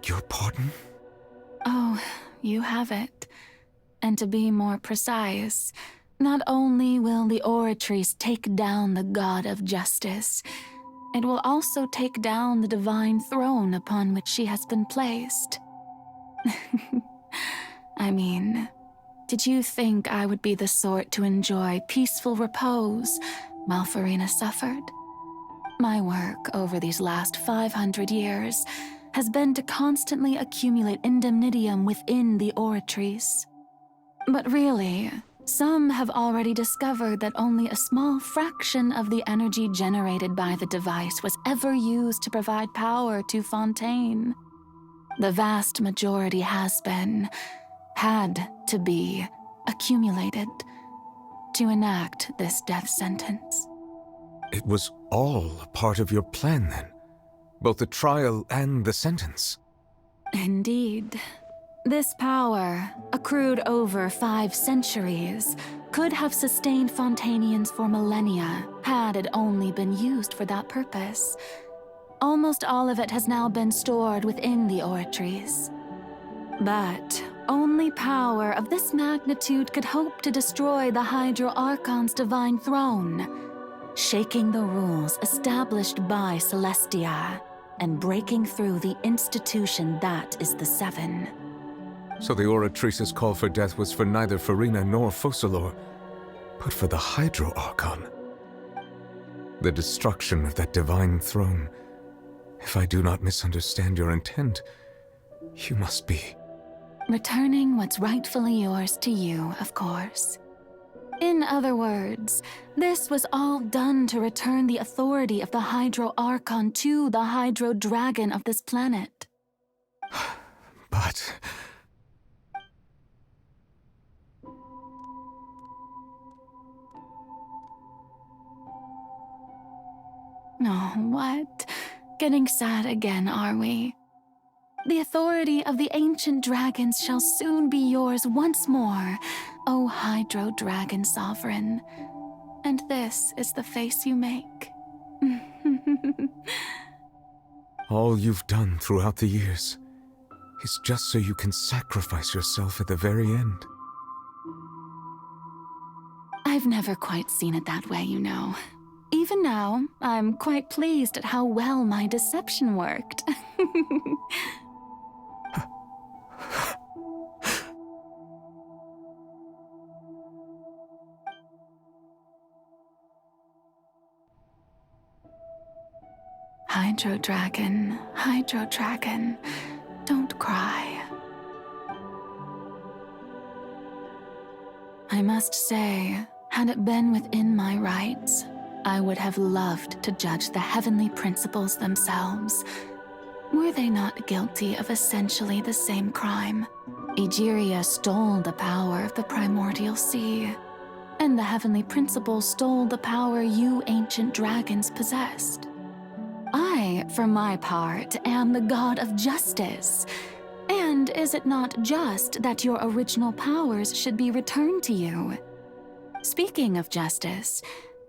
your pardon? Oh, you have it. And to be more precise, not only will the Oratrice take down the God of Justice, it will also take down the divine throne upon which she has been placed. I mean, did you think I would be the sort to enjoy peaceful repose while Farina suffered? My work over these last 500 years has been to constantly accumulate indemnitium within the Oratrice. But really, some have already discovered that only a small fraction of the energy generated by the device was ever used to provide power to Fontaine. The vast majority had to be, accumulated to enact this death sentence. It was all a part of your plan, then? Both the trial and the sentence? Indeed. This power, accrued over 5 centuries, could have sustained Fontainians for millennia had it only been used for that purpose. Almost all of it has now been stored within the Oratrice. But only power of this magnitude could hope to destroy the Hydro Archon's divine throne, shaking the rules established by Celestia and breaking through the institution that is the Seven. So the Oratrice's call for death was for neither Farina nor Focalor, but for the Hydro Archon. The destruction of that divine throne. If I do not misunderstand your intent, you must be... Returning what's rightfully yours to you, of course. In other words, this was all done to return the authority of the Hydro Archon to the Hydro Dragon of this planet. But... Oh, what? Getting sad again, are we? The authority of the ancient dragons shall soon be yours once more, O Hydro Dragon Sovereign. And this is the face you make. all you've done throughout the years is just so you can sacrifice yourself at the very end. I've never quite seen it that way, you know. Even now, I'm quite pleased at how well my deception worked. Hydro Dragon, don't cry. I must say, had it been within my rights, I would have loved to judge the heavenly principles themselves. Were they not guilty of essentially the same crime? Egeria stole the power of the primordial sea, and the heavenly principles stole the power you ancient dragons possessed. I, for my part, am the god of justice. And is it not just that your original powers should be returned to you? Speaking of justice,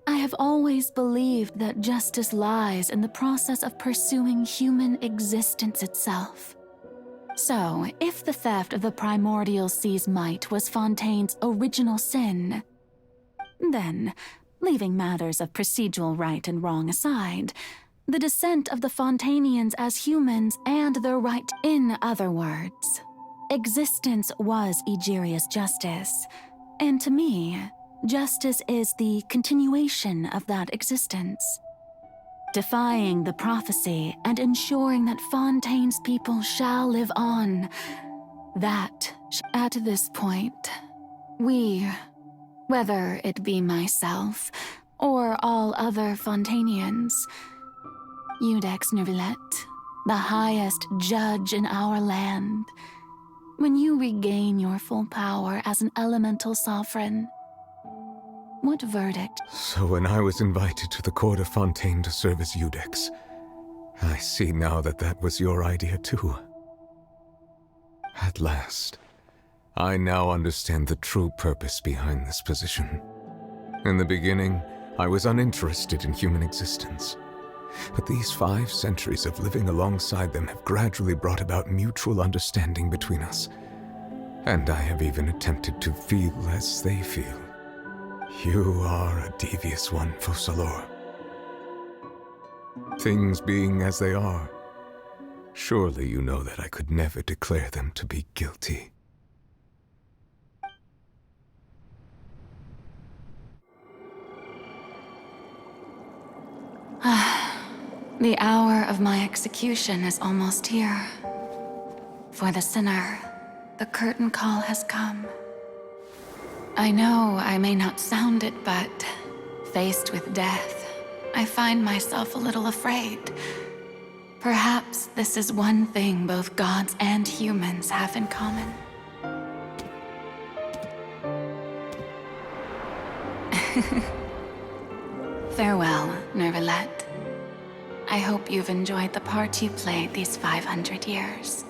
I have always believed that justice lies in the process of pursuing human existence itself. So, if the theft of the primordial sea's might was Fontaine's original sin, then, leaving matters of procedural right and wrong aside, the descent of the Fontainians as humans and their right, in other words, existence was Egeria's justice, and to me, justice is the continuation of that existence. Defying the prophecy and ensuring that Fontaine's people shall live on. That, at this point, we, whether it be myself or all other Fontainians, Iudex Nervilette, the highest judge in our land, when you regain your full power as an elemental sovereign, what verdict? So when I was invited to the court of Fontaine to serve as Iudex, I see now that that was your idea too. At last, I now understand the true purpose behind this position. In the beginning, I was uninterested in human existence. But these 5 centuries of living alongside them have gradually brought about mutual understanding between us. And I have even attempted to feel as they feel. You are a devious one, Focalors. Things being as they are, surely you know that I could never declare them to be guilty. The hour of my execution is almost here. For the sinner, the curtain call has come. I know I may not sound it, but faced with death, I find myself a little afraid. Perhaps this is one thing both gods and humans have in common. Farewell, Nervalette. I hope you've enjoyed the part you played these 500 years.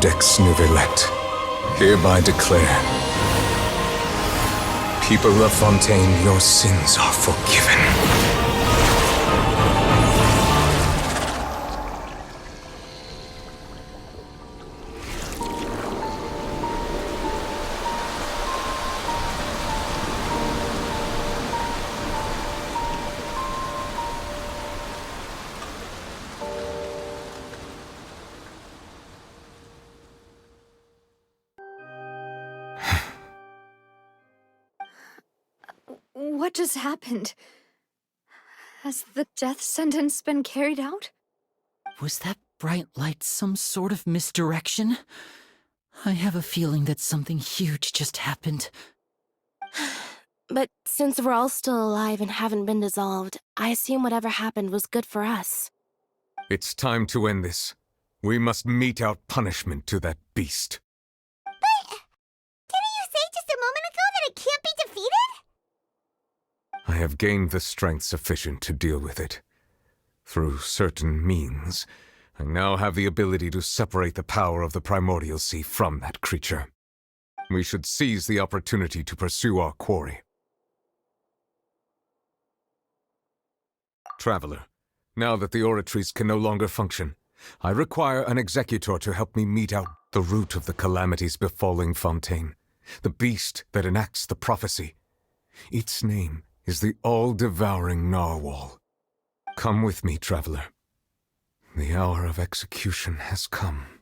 Judex Nervalette, hereby declare, people of Fontaine, your sins are forgiven. What just happened? Has the death sentence been carried out? Was that bright light some sort of misdirection? I have a feeling that something huge just happened. But since we're all still alive and haven't been dissolved, I assume whatever happened was good for us. It's time to end this. We must mete out punishment to that beast. But didn't you say just a moment ago that it can't be defeated? I have gained the strength sufficient to deal with it. Through certain means, I now have the ability to separate the power of the Primordial Sea from that creature. We should seize the opportunity to pursue our quarry. Traveler, now that the oratories can no longer function, I require an executor to help me mete out the root of the calamities befalling Fontaine, the beast that enacts the prophecy. Its name is the all-devouring narwhal. Come with me, traveler. The hour of execution has come.